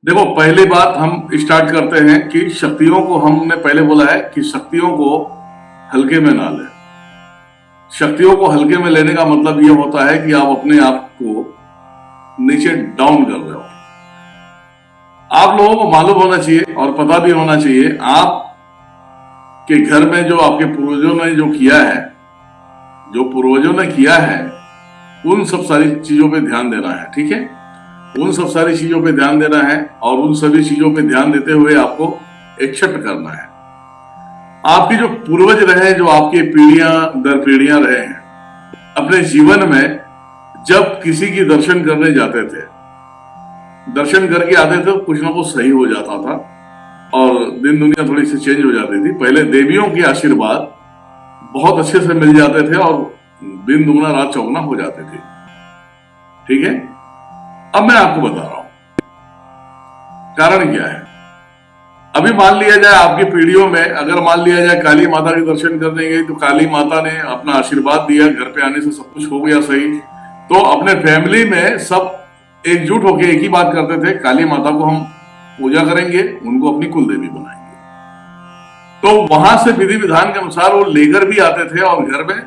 देखो, पहली बात हम स्टार्ट करते हैं कि शक्तियों को हमने पहले बोला है कि शक्तियों को हल्के में ना लें। शक्तियों को हल्के में लेने का मतलब ये होता है कि आप अपने आप को नीचे डाउन कर रहे हो। आप लोगों को मालूम होना चाहिए और पता भी होना चाहिए आप के घर में जो आपके पूर्वजों ने जो किया है, जो पूर्वजों ने किया है, उन सब सारी चीजों पे ध्यान देना है। ठीक है, उन सब सारी चीजों पे ध्यान देना है और उन सभी चीजों पे ध्यान देते हुए आपको एक्सेप्ट करना है। आपके जो पूर्वज रहे, जो आपकी पीढ़ियां दर पीढ़ियां रहे हैं, अपने जीवन में जब किसी की दर्शन करने जाते थे, दर्शन करके आते थे तो कुछ ना कुछ सही हो जाता था और दिन दुनिया थोड़ी सी चेंज हो जाती थी। पहले देवियों के आशीर्वाद बहुत अच्छे से मिल जाते थे और दिन दुगना रात चौगुना हो जाते थे। ठीक है, अब मैं आपको बता रहा हूं कारण क्या है। अभी मान लिया जाए आपकी पीढ़ियों में, अगर मान लिया जाए काली माता के दर्शन करने गई तो काली माता ने अपना आशीर्वाद दिया, घर पे आने से सब कुछ हो गया सही, तो अपने फैमिली में सब एकजुट होकर एक ही बात करते थे, काली माता को हम पूजा करेंगे, उनको अपनी कुल देवी बनाएंगे। तो वहां से विधि विधान के अनुसार वो लेकर भी आते थे और घर में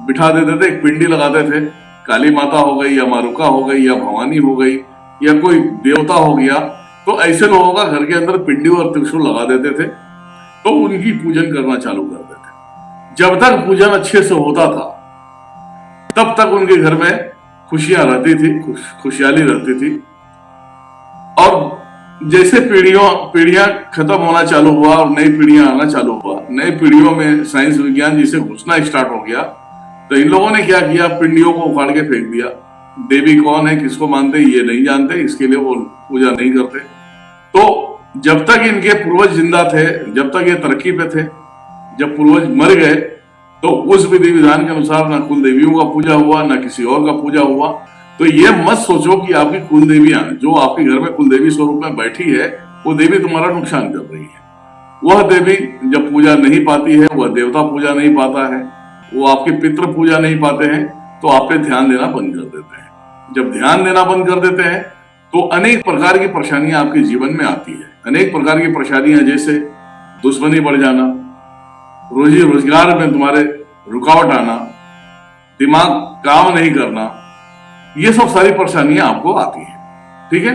बिठा देते थे, एक पिंडी लगाते थे। काली माता हो गई या मारुका हो गई या भवानी हो गई या कोई देवता हो गया, तो ऐसे लोगों का घर के अंदर पिंडी और त्रिशूल लगा देते थे, तो उनकी पूजन करना चालू करते थे। जब तक पूजन अच्छे से होता था तब तक उनके घर में खुशियां रहती थी, खुशहाली रहती थी। और जैसे पीढ़ियां खत्म होना चालू हुआ और नई पीढ़ियां आना चालू हुआ, नई पीढ़ियों में साइंस विज्ञान जिसे घुसना स्टार्ट हो गया, तो इन लोगों ने क्या किया, पिंडियों को उखाड़ के फेंक दिया। देवी कौन है, किसको मानते ये नहीं जानते, इसके लिए वो पूजा नहीं करते। तो जब तक इनके पूर्वज जिंदा थे, जब तक ये तरक्की पे थे, जब पूर्वज मर गए तो उस विधि विधान के अनुसार ना कुल देवियों का पूजा हुआ ना किसी और का पूजा हुआ। तो ये मत सोचो कि आपकी कुल देवियां जो आपके घर में कुल देवी स्वरूप में बैठी है वो देवी तुम्हारा नुकसान कर रही है। वह देवी जब पूजा नहीं पाती है, वह देवता पूजा नहीं पाता है, वो आपके पितृ पूजा नहीं पाते हैं, तो आप पे ध्यान देना बंद कर देते हैं। जब ध्यान देना बंद कर देते हैं तो अनेक प्रकार की परेशानियां आपके जीवन में आती है। अनेक प्रकार की परेशानियां जैसे दुश्मनी बढ़ जाना, रोजी रोजगार में तुम्हारे रुकावट आना, दिमाग काम नहीं करना, ये सब सारी परेशानियां आपको आती हैं। ठीक है,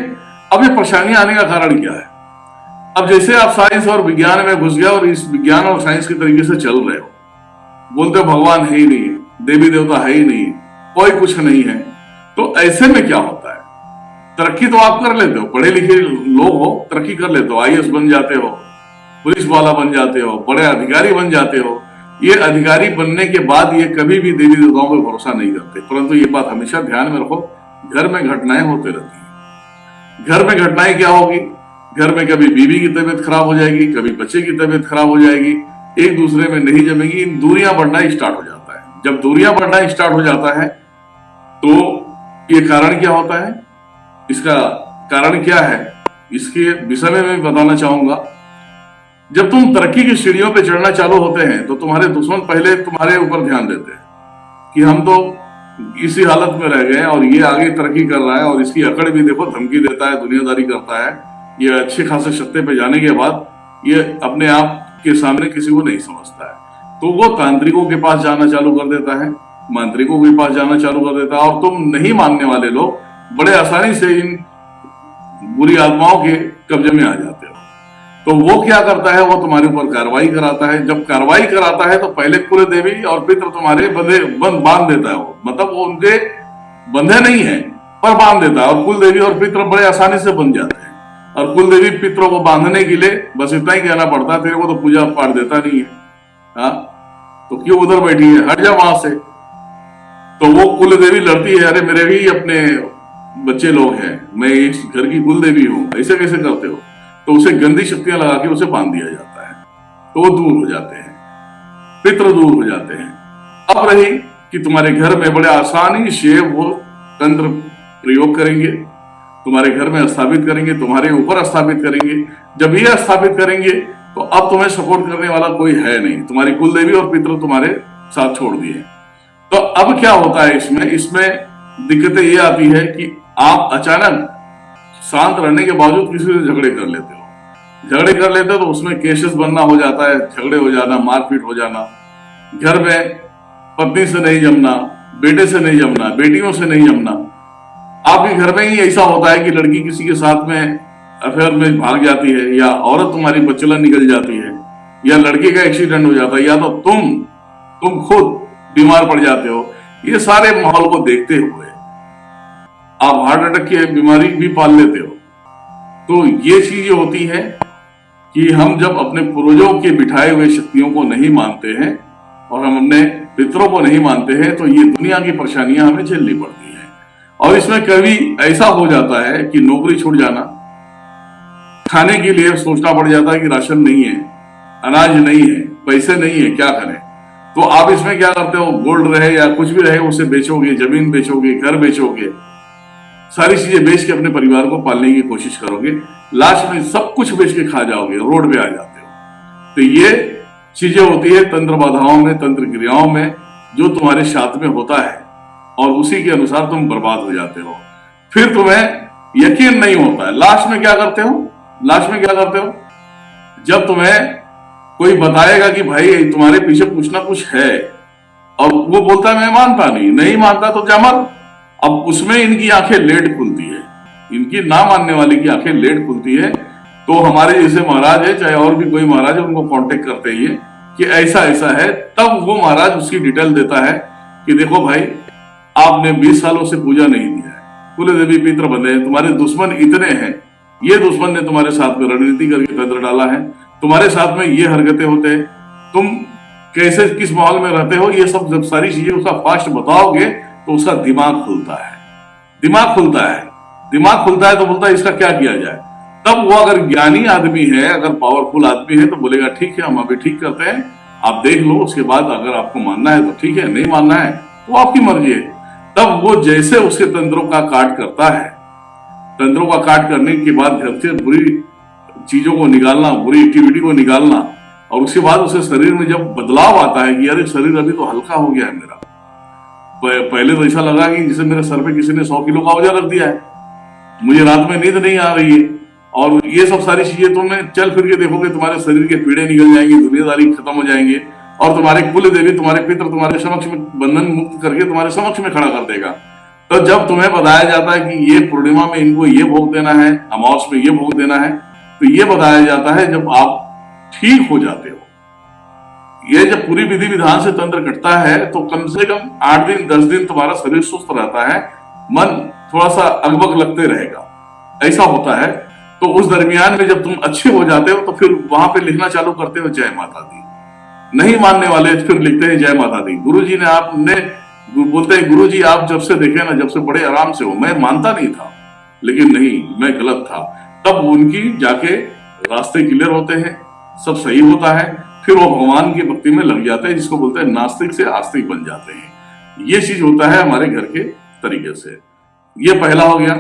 अब ये परेशानियां आने का कारण क्या है। अब जैसे आप साइंस और विज्ञान में घुस गए और इस विज्ञान और साइंस के तरीके से चल रहे हो, बोलते हो भगवान है ही नहीं, देवी देवता है ही नहीं, कोई कुछ नहीं है, तो ऐसे में क्या होता है, तरक्की तो आप कर लेते हो, पढ़े लिखे लोग हो, तरक्की कर लेते हो, आईएएस बन जाते हो, पुलिस वाला बन जाते हो, बड़े अधिकारी बन जाते हो। ये अधिकारी बनने के बाद ये कभी भी देवी देवताओं पर भरोसा नहीं करते। परंतु ये बात हमेशा ध्यान में रखो, घर में घटनाएं होते रहती हैं। घर में घटनाएं क्या होगी, घर में कभी बीवी की तबीयत खराब हो जाएगी, कभी बच्चे की तबीयत खराब हो जाएगी, एक दूसरे में नहीं जमेगी, इन दूरियां बढ़ना स्टार्ट हो जाता है। जब दूरियां बढ़ना स्टार्ट हो जाता है तो ये कारण क्या होता है, इसका कारण क्या है, इसके विषय में मैं बताना चाहूंगा। जब तुम तरक्की की सीढ़ियों पे चढ़ना चालू होते हैं तो तुम्हारे दुश्मन पहले तुम्हारे ऊपर ध्यान देते हैं कि हम तो इसी हालत में रह गए और ये आगे तरक्की कर रहा है और इसकी अकड़ भी देखो, धमकी देता है, दुनियादारी करता है। ये अच्छे खासे सत्ते पे जाने के बाद ये अपने आप के सामने किसी को नहीं समझता है, तो वो तांत्रिकों के पास जाना चालू कर देता है, मांत्रिकों के पास जाना चालू कर देता है, और तुम नहीं मानने वाले लोग बड़े आसानी से इन बुरी आत्माओं के कब्जे में आ जाते हो। तो वो क्या करता है, वो तुम्हारे ऊपर कार्रवाई कराता है। जब कार्रवाई कराता है तो पहले कुल देवी और पितृ तुम्हारे बांध देता है। वो मतलब वो उनके बंधे नहीं है पर बांध देता है, और कुल देवी और पितृ बड़े आसानी से बन जाते हैं। और कुल देवी पितरों को बांधने के लिए बस इतना ही कहना पड़ता है, तेरे को तो पूजा पाठ देता नहीं है, हाँ तो क्यों उधर बैठी है, हट जा वहां से। तो वो कुल देवी लड़ती है, अरे मेरे भी अपने बच्चे लोग हैं, मैं इस घर की कुल देवी हूं, ऐसे कैसे करते हो। तो उसे गंदी शक्तियां लगा के उसे बांध दिया जाता है, तो वो दूर हो जाते हैं, पितृ दूर हो जाते हैं। अब रही कि तुम्हारे घर में बड़े आसानी से वो तंत्र प्रयोग करेंगे, तुम्हारे घर में स्थापित करेंगे, तुम्हारे ऊपर स्थापित करेंगे। जब ये स्थापित करेंगे तो अब तुम्हें सपोर्ट करने वाला कोई है नहीं, तुम्हारी कुल देवी और पितृ तुम्हारे साथ छोड़ दिए। तो अब क्या होता है, इसमें दिक्कतें ये आती है कि आप अचानक शांत रहने के बावजूद किसी से झगड़े कर लेते हो। झगड़े कर लेते हो तो उसमें केसेस बनना हो जाता है, झगड़े हो जाना, मारपीट हो जाना। घर में पत्नी से नहीं जमना, बेटे से नहीं जमना, बेटियों से नहीं जमना। आपके घर में ही ऐसा होता है कि लड़की किसी के साथ में अफेयर में भाग जाती है, या औरत तुम्हारी बच्चला निकल जाती है, या लड़के का एक्सीडेंट हो जाता है, या तो तुम खुद बीमार पड़ जाते हो। ये सारे माहौल को देखते हुए आप हार्ट अटैक की बीमारी भी पाल लेते हो। तो ये चीजें होती है कि हम जब अपने पूर्वजों के बिठाए हुए शक्तियों को नहीं मानते हैं और हम अपने पितरों को नहीं मानते हैं, तो ये दुनिया की परेशानियां हमें झेलनी पड़ती हैं। और इसमें कभी ऐसा हो जाता है कि नौकरी छूट जाना, खाने के लिए सोचना पड़ जाता है कि राशन नहीं है, अनाज नहीं है, पैसे नहीं है, क्या करें। तो आप इसमें क्या करते हो, गोल्ड रहे या कुछ भी रहे उसे बेचोगे, जमीन बेचोगे, घर बेचोगे, सारी चीजें बेच के अपने परिवार को पालने की कोशिश करोगे। लास्ट में सब कुछ बेच के खा जाओगे, रोड पे आ जाते हो। तो ये चीजें होती है तंत्र बाधाओं में, तंत्र क्रियाओं में, जो तुम्हारे साथ में होता है और उसी के अनुसार तुम बर्बाद हो जाते हो। फिर तुम्हें यकीन नहीं होता है। लास्ट में क्या करते हो, जब तुम्हें कोई बताएगा कि भाई तुम्हारे पीछे कुछ ना कुछ है, और वो बोलता है मैं मानता नहीं मानता तो जा मर। अब उसमें इनकी आंखें लेट खुलती है, इनकी ना मानने वाले की आंखें लेट खुलती है। तो हमारे जैसे महाराज है, चाहे और भी कोई महाराज है, उनको कांटेक्ट करते ही है कि ऐसा ऐसा है। तब वो महाराज उसकी डिटेल देता है कि देखो भाई, आपने 20 सालों से पूजा नहीं दिया है, कुल देवी पितर बने हैं, तुम्हारे दुश्मन इतने हैं, ये दुश्मन ने तुम्हारे साथ में रणनीति करके तंत्र डाला है, तुम्हारे साथ में ये हरकतें होते हैं, तुम कैसे किस माहौल में रहते हो, ये सब जब सारी चीजें उसका फास्ट बताओगे तो उसका दिमाग खुलता है। दिमाग खुलता है तो बोलता है इसका क्या किया जाए। तब वो अगर ज्ञानी आदमी है, अगर पावरफुल आदमी है, तो बोलेगा ठीक है हम अभी ठीक करते हैं, आप देख लो, उसके बाद अगर आपको मानना है तो ठीक है, नहीं मानना है तो आपकी मर्जी है। तब वो जैसे उसके तंत्रों का काट करता है, तंत्रों का काट करने के बाद घर से बुरी चीजों को निकालना, बुरी एक्टिविटी को निकालना, और उसके बाद उसे शरीर में जब बदलाव आता है कि अरे शरीर अभी तो हल्का हो गया है मेरा, पहले तो ऐसा लगा कि जैसे मेरे सर पे किसी ने 100 किलो का औजा रख दिया है, मुझे रात में नींद नहीं आ रही है, और ये सब सारी चीजें तुमने चल फिर के देखोगे, तुम्हारे शरीर के पीड़े निकल जाएंगे, दुनियादारी खत्म हो जाएंगे, और तुम्हारे कुल देवी, तुम्हारे पितर तुम्हारे समक्ष में बंधन मुक्त करके तुम्हारे समक्ष में खड़ा कर देगा। तो जब तुम्हें बताया जाता है कि ये पूर्णिमा में इनको ये भोग देना है, अमावस में ये भोग देना है, तो ये बताया जाता है जब आप ठीक हो जाते हो। ये जब पूरी विधि विधान से तंत्र कटता है तो कम से कम 8 दिन 10 दिन तुम्हारा शरीर सुस्त रहता है, मन थोड़ा सा अगबग लगते रहेगा, ऐसा होता है। तो उस दरमियान में जब तुम अच्छे हो जाते हो तो फिर वहां पे लिखना चालू करते हो जय माता दी। नहीं मानने वाले फिर लिखते हैं जय माता दी। गुरुजी ने आपने बोलते हैं गुरुजी आप जब से देखे ना, जब से बड़े आराम से हो, मैं मानता नहीं था लेकिन नहीं, मैं गलत था। तब उनकी जाके रास्ते क्लियर होते हैं, सब सही होता है, फिर वो भगवान की भक्ति में लग जाते हैं, जिसको बोलते हैं नास्तिक से आस्तिक बन जाते हैं। ये चीज होता है हमारे घर के तरीके से। ये पहला हो गया।